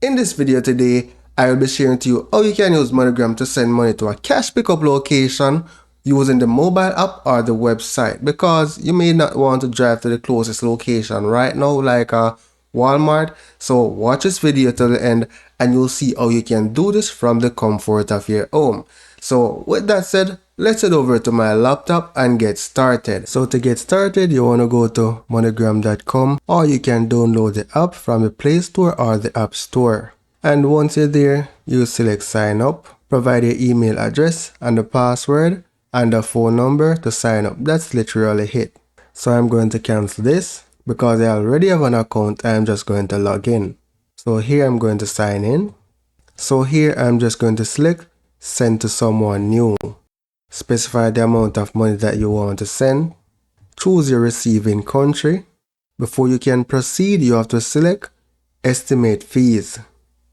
In this video today, I will be sharing to you how you can use MoneyGram to send money to a cash pickup location using the mobile app or the website, because you may not want to drive to the closest location right now like a Walmart. So watch this video till the end and you'll see how you can do this from the comfort of your home. So with that said, let's head over to my laptop and get started. So to get started, you want to go to MoneyGram.com, or you can download the app from the Play Store or the App Store. And once you're there, you select sign up, provide your email address and the password and a phone number to sign up. That's literally it. So I'm going to cancel this because I already have an account. I'm just going to log in. So here I'm going to sign in. So here I'm just going to select send to someone new. Specify the amount of money that you want to send. Choose your receiving country. Before you can proceed, you have to select estimate fees.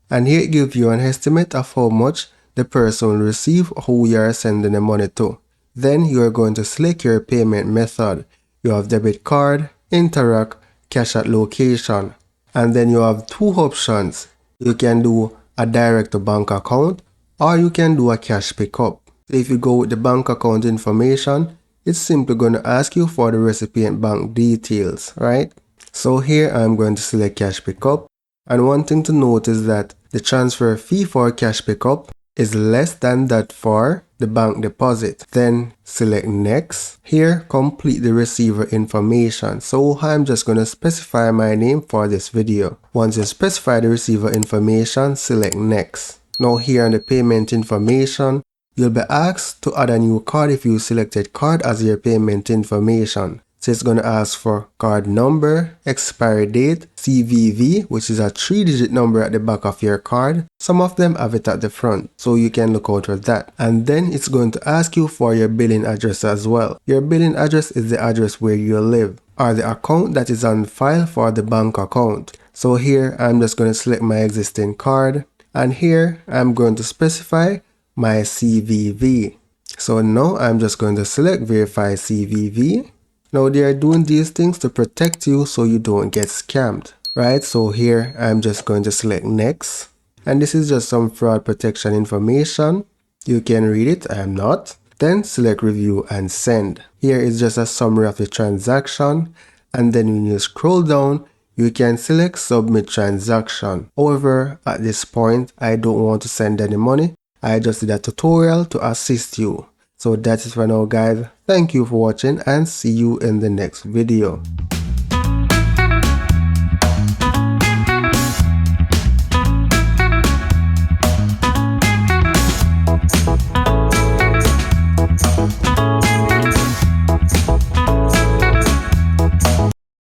And here it gives you an estimate of how much the person will receive who you are sending the money to. Then you are going to select your payment method. You have debit card, Interact, cash at location. And then you have two options. You can do a direct to bank account, or you can do a cash pickup. If you go with the bank account information, it's simply going to ask you for the recipient bank details, right? So here I'm going to select cash pickup. And one thing to note is that the transfer fee for cash pickup is less than that for the bank deposit. Then select next. Here, complete the receiver information. So I'm just going to specify my name for this video. Once you specify the receiver information, select next. Now here on the payment information, you'll be asked to add a new card if you selected card as your payment information. So it's going to ask for card number, expiry date, CVV, which is a 3-digit number at the back of your card. Some of them have it at the front, so you can look out for that. And then it's going to ask you for your billing address as well. Your billing address is the address where you live, or the account that is on file for the bank account. So here I'm just going to select my existing card, and here I'm going to specify my CVV. So now I'm just going to select verify CVV. Now they are doing these things to protect you so you don't get scammed, right? So here I'm just going to select next. And this is just some fraud protection information. You can read it, I am not. Then select review and send. Here is just a summary of the transaction. And then when you scroll down, you can select submit transaction. However, at this point, I don't want to send any money. I just did a tutorial to assist you. So that's it for now, guys. Thank you for watching and see you in the next video.